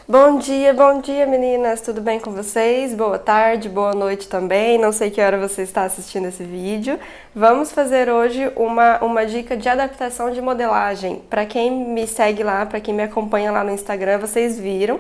Bom dia meninas, tudo bem com vocês? Boa tarde, boa noite também, não sei que hora você está assistindo esse vídeo. Vamos fazer hoje uma dica de adaptação de modelagem. Para quem me segue lá, para quem me acompanha lá no Instagram, vocês viram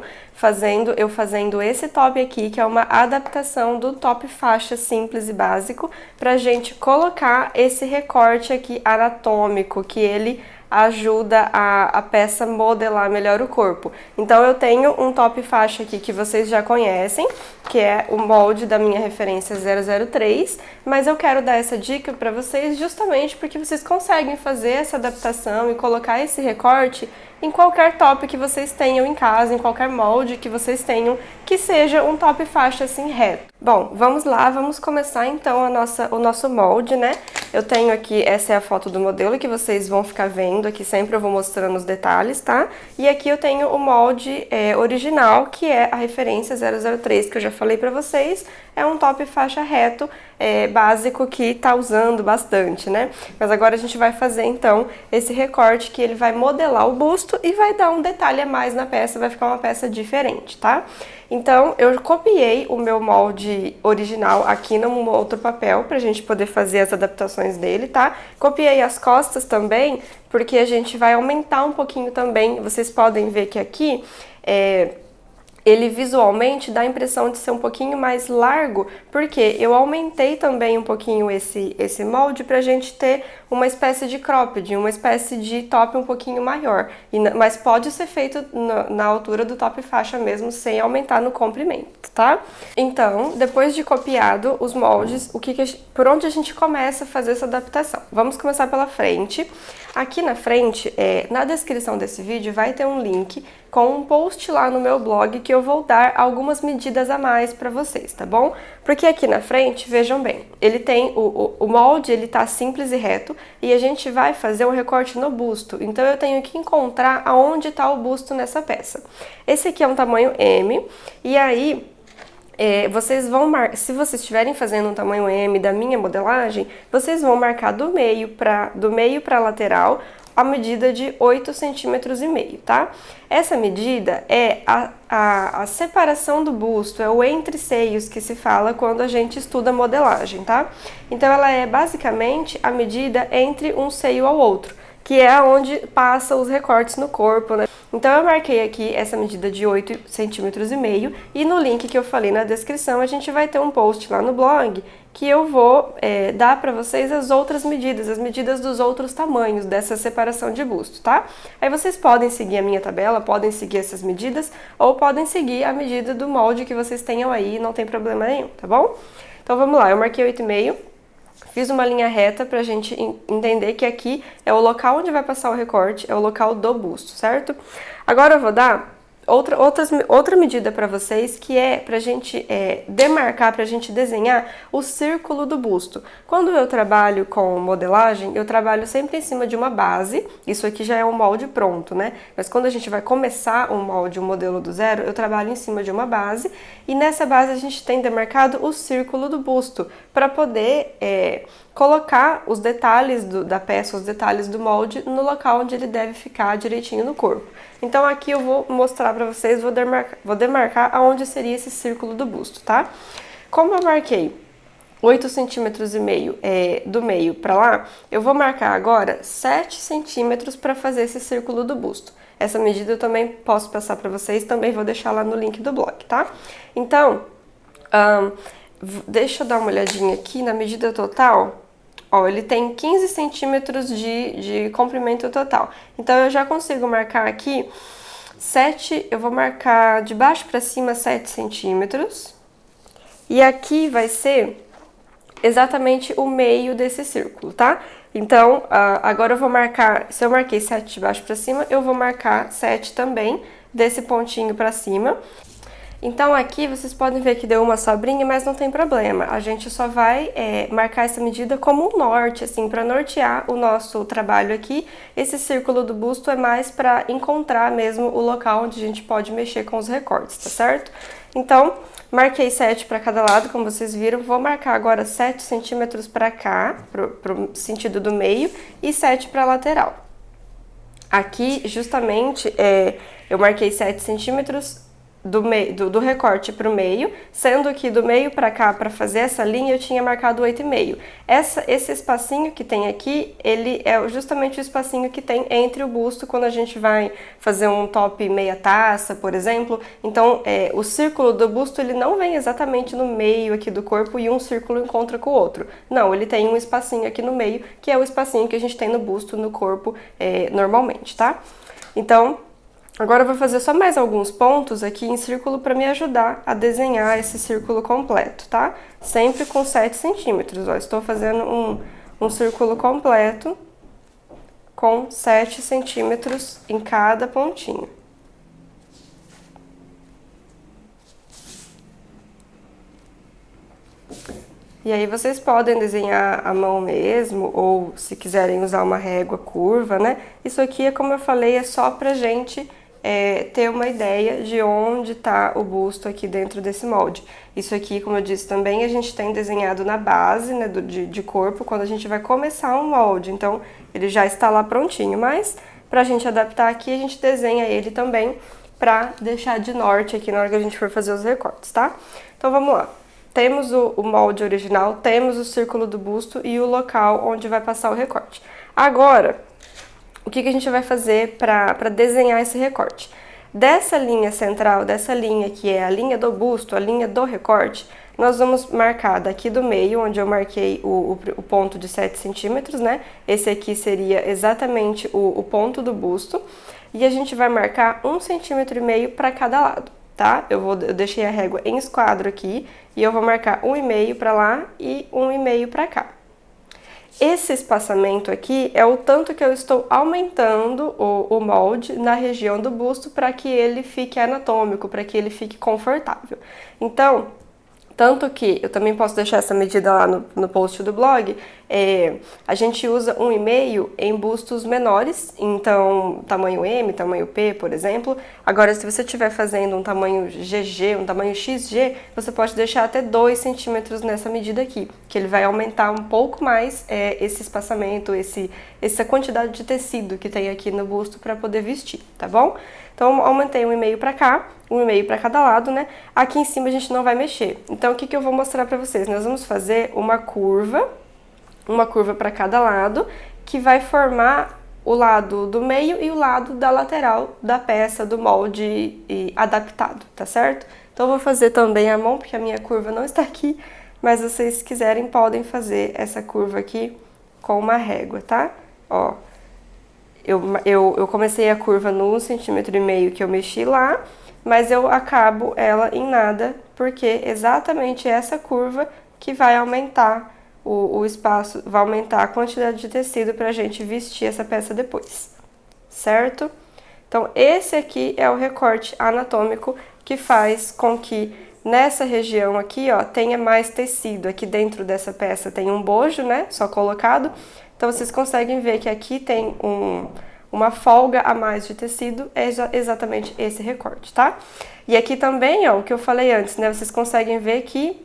eu fazendo esse top aqui, que é uma adaptação do top faixa simples e básico, pra gente colocar esse recorte aqui anatômico, que ele ajuda a peça modelar melhor o corpo. Então eu tenho um top faixa aqui que vocês já conhecem, que é o molde da minha referência 003, mas eu quero dar essa dica para vocês justamente porque vocês conseguem fazer essa adaptação e colocar esse recorte em qualquer top que vocês tenham em casa, em qualquer molde que vocês tenham, que seja um top faixa assim reto. Bom, vamos lá, vamos começar então o nosso molde, né? Eu tenho aqui, essa é a foto do modelo que vocês vão ficar vendo, aqui sempre eu vou mostrando os detalhes, tá? E aqui eu tenho o molde original, que é a referência 003, que eu já falei pra vocês, é um top faixa reto, básico que tá usando bastante, né? Mas agora a gente vai fazer então esse recorte que ele vai modelar o busto e vai dar um detalhe a mais na peça, vai ficar uma peça diferente, tá? Então, eu copiei o meu molde original aqui num outro papel pra gente poder fazer as adaptações dele, tá? Copiei as costas também, porque a gente vai aumentar um pouquinho também. Vocês podem ver que aqui ele visualmente dá a impressão de ser um pouquinho mais largo, porque eu aumentei também um pouquinho esse molde pra gente ter uma espécie de cropped, uma espécie de top um pouquinho maior, mas pode ser feito na altura do top faixa mesmo, sem aumentar no comprimento, tá? Então, depois de copiado os moldes, por onde a gente começa a fazer essa adaptação? Vamos começar pela frente. Aqui na frente, na descrição desse vídeo, vai ter um link com um post lá no meu blog que eu vou dar algumas medidas a mais pra vocês, tá bom? Porque aqui na frente, vejam bem, ele tem o molde, ele tá simples e reto, e a gente vai fazer um recorte no busto, então eu tenho que encontrar aonde tá o busto nessa peça. Esse aqui é um tamanho M, e aí vocês vão marcar, se vocês estiverem fazendo um tamanho M da minha modelagem, vocês vão marcar do meio para lateral a medida de 8,5 cm, tá? Essa medida é a separação do busto, é o entre seios que se fala quando a gente estuda modelagem, tá? Então ela é basicamente a medida entre um seio ao outro, que é onde passa os recortes no corpo, né? Então eu marquei aqui essa medida de 8,5 cm e no link que eu falei na descrição a gente vai ter um post lá no blog que eu vou dar para vocês as outras medidas, as medidas dos outros tamanhos dessa separação de busto, tá? Aí vocês podem seguir a minha tabela, podem seguir essas medidas ou podem seguir a medida do molde que vocês tenham aí, não tem problema nenhum, tá bom? Então vamos lá, eu marquei 8,5. Fiz uma linha reta pra gente entender que aqui é o local onde vai passar o recorte, é o local do busto, certo? Agora eu vou dar outra medida pra vocês, que é pra gente demarcar, pra gente desenhar o círculo do busto. Quando eu trabalho com modelagem, eu trabalho sempre em cima de uma base, isso aqui já é um molde pronto, né? Mas quando a gente vai começar um molde, um modelo do zero, eu trabalho em cima de uma base, e nessa base a gente tem demarcado o círculo do busto, para poder colocar os detalhes da peça, os detalhes do molde no local onde ele deve ficar direitinho no corpo. Então aqui eu vou mostrar pra vocês, vou demarcar aonde seria esse círculo do busto, tá? Como eu marquei 8,5 cm do meio pra lá, eu vou marcar agora 7 centímetros para fazer esse círculo do busto. Essa medida eu também posso passar pra vocês, também vou deixar lá no link do blog, tá? Então, deixa eu dar uma olhadinha aqui na medida total. Ó, ele tem 15 centímetros de comprimento total. Então, eu já consigo marcar aqui 7, eu vou marcar de baixo para cima 7 centímetros. E aqui vai ser exatamente o meio desse círculo, tá? Então, agora eu vou marcar, se eu marquei 7 de baixo para cima, eu vou marcar 7 também desse pontinho para cima. Então aqui vocês podem ver que deu uma sobrinha, mas não tem problema. A gente só vai marcar essa medida como um norte, assim, para nortear o nosso trabalho aqui. Esse círculo do busto é mais para encontrar mesmo o local onde a gente pode mexer com os recortes, tá certo? Então, marquei 7 para cada lado, como vocês viram. Vou marcar agora 7 centímetros para cá, pro sentido do meio, e 7 para a lateral. Aqui, justamente, eu marquei 7 centímetros do recorte para o meio, sendo que do meio para cá, para fazer essa linha, eu tinha marcado 8,5. Esse espacinho que tem aqui, ele é justamente o espacinho que tem entre o busto quando a gente vai fazer um top meia taça, por exemplo. Então, o círculo do busto, ele não vem exatamente no meio aqui do corpo e um círculo encontra com o outro. Não, ele tem um espacinho aqui no meio, que é o espacinho que a gente tem no busto, no corpo, normalmente, tá? Então, agora eu vou fazer só mais alguns pontos aqui em círculo para me ajudar a desenhar esse círculo completo, tá? Sempre com 7 centímetros, ó, estou fazendo um círculo completo com 7 centímetros em cada pontinho. E aí vocês podem desenhar à mão mesmo, ou se quiserem usar uma régua curva, né? Isso aqui, como eu falei, é só pra gente ter uma ideia de onde tá o busto aqui dentro desse molde. Isso aqui, como eu disse também, a gente tem desenhado na base, né, de corpo, quando a gente vai começar um molde. Então, ele já está lá prontinho, mas pra gente adaptar aqui, a gente desenha ele também pra deixar de norte aqui na hora que a gente for fazer os recortes, tá? Então, vamos lá. Temos o molde original, temos o círculo do busto e o local onde vai passar o recorte. Agora, o que a gente vai fazer para desenhar esse recorte? Dessa linha central, dessa linha que é a linha do busto, a linha do recorte, nós vamos marcar daqui do meio, onde eu marquei o ponto de 7 centímetros, né? Esse aqui seria exatamente o ponto do busto. E a gente vai marcar 1,5 centímetro para cada lado, tá? Eu deixei a régua em esquadro aqui e eu vou marcar 1,5 para lá e 1,5 para cá. Esse espaçamento aqui é o tanto que eu estou aumentando o molde na região do busto para que ele fique anatômico, para que ele fique confortável. Então, tanto que eu também posso deixar essa medida lá no post do blog, a gente usa 1,5 em bustos menores, então tamanho M, tamanho P, por exemplo. Agora, se você estiver fazendo um tamanho GG, um tamanho XG, você pode deixar até 2 centímetros nessa medida aqui, que ele vai aumentar um pouco mais esse espaçamento, essa quantidade de tecido que tem aqui no busto para poder vestir, tá bom? Então, aumentei 1,5 para cá, 1,5 para cada lado, né? Aqui em cima a gente não vai mexer. Então, o que eu vou mostrar para vocês? Nós vamos fazer uma curva para cada lado, que vai formar o lado do meio e o lado da lateral da peça, do molde adaptado, tá certo? Então, eu vou fazer também a mão, porque a minha curva não está aqui, mas vocês, se quiserem, podem fazer essa curva aqui com uma régua, tá? Ó. Eu comecei a curva no 1,5 centímetro que eu mexi lá, mas eu acabo ela em nada, porque exatamente essa curva que vai aumentar o espaço, vai aumentar a quantidade de tecido pra gente vestir essa peça depois, certo? Então, esse aqui é o recorte anatômico que faz com que nessa região aqui, ó, tenha mais tecido. Aqui dentro dessa peça tem um bojo, né, só colocado. Então, vocês conseguem ver que aqui tem uma folga a mais de tecido, é exatamente esse recorte, tá? E aqui também, ó, o que eu falei antes, né, vocês conseguem ver que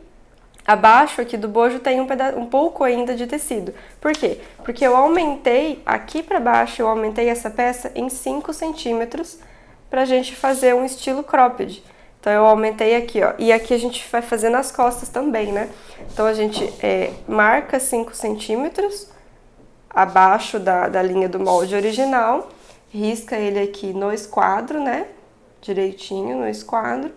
abaixo aqui do bojo tem um pouco ainda de tecido. Por quê? Porque eu aumentei, aqui pra baixo, eu aumentei essa peça em 5 centímetros pra gente fazer um estilo cropped. Então, eu aumentei aqui, ó, e aqui a gente vai fazer nas costas também, né? Então, a gente marca 5 centímetros abaixo da linha do molde original, risca ele aqui no esquadro, né? Direitinho no esquadro.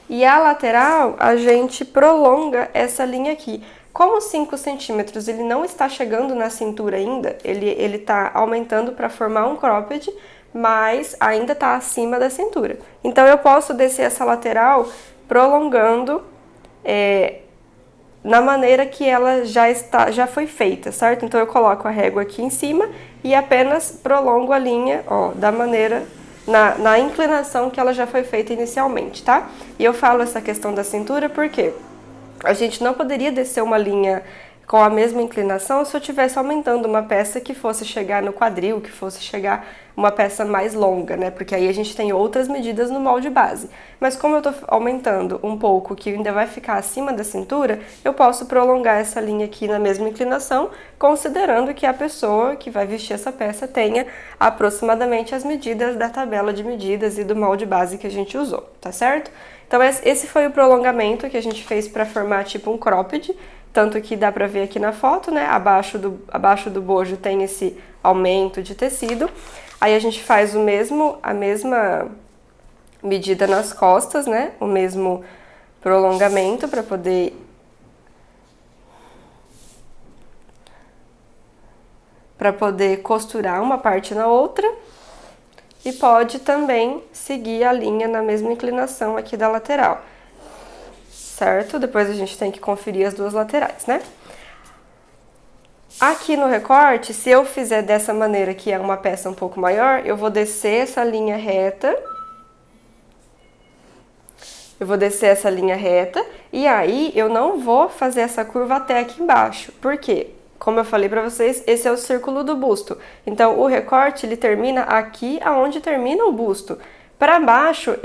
E a lateral, a gente prolonga essa linha aqui. Como 5 centímetros ele não está chegando na cintura ainda, ele tá aumentando para formar um cropped, mas ainda tá acima da cintura. Então, eu posso descer essa lateral prolongando na maneira que ela já foi feita, certo? Então, eu coloco a régua aqui em cima e apenas prolongo a linha, ó, da maneira, na inclinação que ela já foi feita inicialmente, tá? E eu falo essa questão da cintura porque a gente não poderia descer uma linha com a mesma inclinação se eu estivesse aumentando uma peça que fosse chegar no quadril, que fosse chegar uma peça mais longa, né? Porque aí a gente tem outras medidas no molde base. Mas como eu tô aumentando um pouco, que ainda vai ficar acima da cintura, eu posso prolongar essa linha aqui na mesma inclinação, considerando que a pessoa que vai vestir essa peça tenha aproximadamente as medidas da tabela de medidas e do molde base que a gente usou, tá certo? Então esse foi o prolongamento que a gente fez para formar tipo um cropped, tanto que dá pra ver aqui na foto, né? Abaixo do bojo tem esse aumento de tecido. Aí a gente faz a mesma medida nas costas, né? O mesmo prolongamento para poder costurar uma parte na outra. E pode também seguir a linha na mesma inclinação aqui da lateral. Certo? Depois a gente tem que conferir as duas laterais, né? Aqui no recorte, se eu fizer dessa maneira, que é uma peça um pouco maior, eu vou descer essa linha reta. E aí eu não vou fazer essa curva até aqui embaixo. Por quê? Como eu falei pra vocês, esse é o círculo do busto. Então, o recorte, ele termina aqui aonde termina o busto. Para baixo,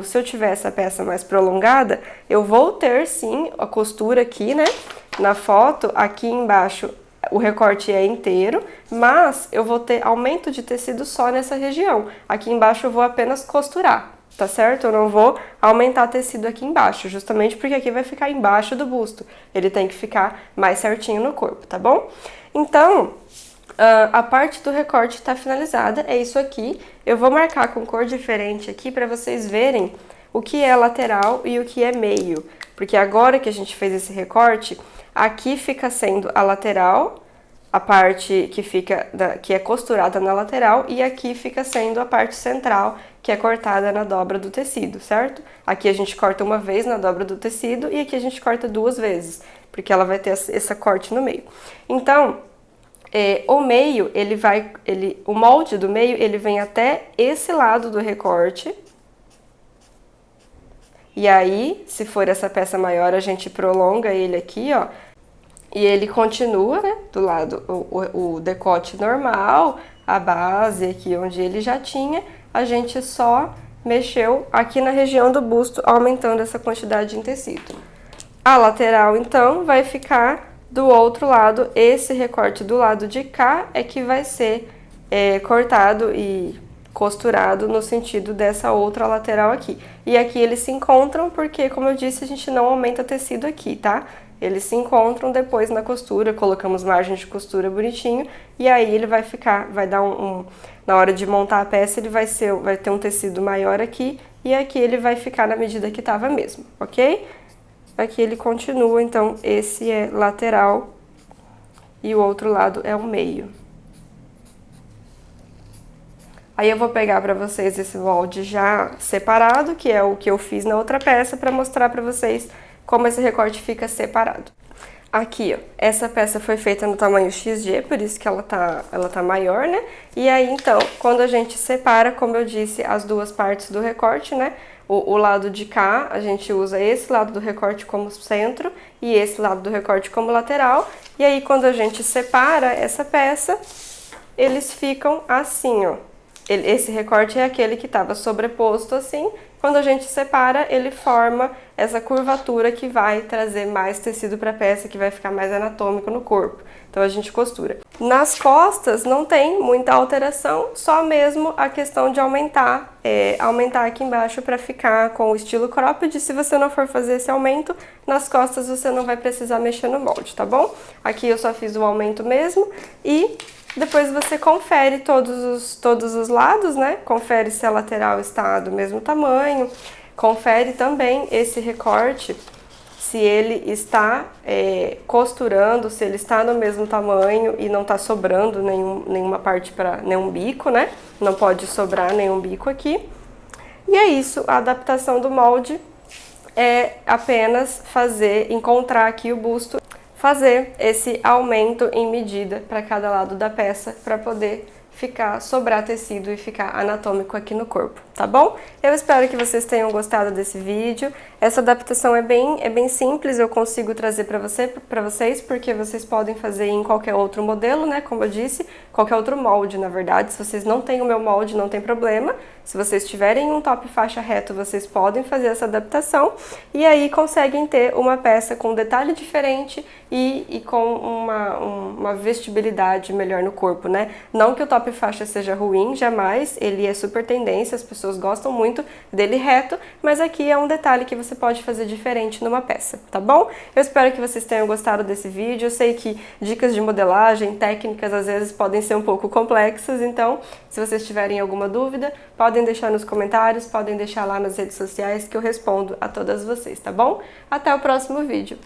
se eu tiver essa peça mais prolongada, eu vou ter sim a costura aqui, né? Na foto, aqui embaixo o recorte é inteiro, mas eu vou ter aumento de tecido só nessa região. Aqui embaixo eu vou apenas costurar, tá certo? Eu não vou aumentar tecido aqui embaixo, justamente porque aqui vai ficar embaixo do busto. Ele tem que ficar mais certinho no corpo, tá bom? Então, a parte do recorte está finalizada, é isso aqui. Eu vou marcar com cor diferente aqui para vocês verem o que é lateral e o que é meio. Porque agora que a gente fez esse recorte, aqui fica sendo a lateral, a parte que é costurada na lateral, e aqui fica sendo a parte central, que é cortada na dobra do tecido, certo? Aqui a gente corta uma vez na dobra do tecido e aqui a gente corta duas vezes, porque ela vai ter esse corte no meio. Então, o meio, o molde do meio, ele vem até esse lado do recorte. E aí, se for essa peça maior, a gente prolonga ele aqui, ó. E ele continua, né, do lado, o decote normal, a base aqui onde ele já tinha, a gente só mexeu aqui na região do busto, aumentando essa quantidade de tecido. A lateral, então, vai ficar do outro lado. Esse recorte do lado de cá é que vai ser cortado e costurado no sentido dessa outra lateral aqui. E aqui eles se encontram porque, como eu disse, a gente não aumenta tecido aqui, tá? Eles se encontram depois na costura, colocamos margem de costura bonitinho, e aí ele vai dar na hora de montar a peça, ele vai ter um tecido maior aqui, e aqui ele vai ficar na medida que tava mesmo, ok? Aqui ele continua, então esse é lateral e o outro lado é o meio. Aí eu vou pegar pra vocês esse molde já separado, que é o que eu fiz na outra peça, pra mostrar pra vocês como esse recorte fica separado. Aqui, ó, essa peça foi feita no tamanho XG, por isso que ela tá maior, né? E aí, então, quando a gente separa, como eu disse, as duas partes do recorte, né? O lado de cá, a gente usa esse lado do recorte como centro e esse lado do recorte como lateral. E aí, quando a gente separa essa peça, eles ficam assim, ó. Esse recorte é aquele que estava sobreposto assim. Quando a gente separa, ele forma essa curvatura que vai trazer mais tecido para a peça, que vai ficar mais anatômico no corpo. Então a gente costura. Nas costas não tem muita alteração, só mesmo a questão de aumentar aqui embaixo para ficar com o estilo cropped. Se você não for fazer esse aumento, nas costas você não vai precisar mexer no molde, tá bom? Aqui eu só fiz o aumento mesmo e depois você confere todos os lados, né? Confere se a lateral está do mesmo tamanho. Confere também esse recorte, se ele está costurando, se ele está no mesmo tamanho e não está sobrando nenhuma parte para nenhum bico, né? Não pode sobrar nenhum bico aqui. E é isso, a adaptação do molde é apenas encontrar aqui o busto, fazer esse aumento em medida para cada lado da peça para poder sobrar tecido e ficar anatômico aqui no corpo, tá bom? Eu espero que vocês tenham gostado desse vídeo. Essa adaptação é bem simples, eu consigo trazer para vocês, porque vocês podem fazer em qualquer outro modelo, né? Como eu disse, qualquer outro molde, na verdade. Se vocês não têm o meu molde, não tem problema. Se vocês tiverem um top faixa reto, vocês podem fazer essa adaptação e aí conseguem ter uma peça com um detalhe diferente e com uma vestibilidade melhor no corpo, né? Não que o top faixa seja ruim, jamais, ele é super tendência, as pessoas gostam muito dele reto, mas aqui é um detalhe que você pode fazer diferente numa peça, tá bom? Eu espero que vocês tenham gostado desse vídeo, eu sei que dicas de modelagem, técnicas, às vezes podem ser um pouco complexas, então, se vocês tiverem alguma dúvida, podem deixar nos comentários, podem deixar lá nas redes sociais que eu respondo a todas vocês, tá bom? Até o próximo vídeo!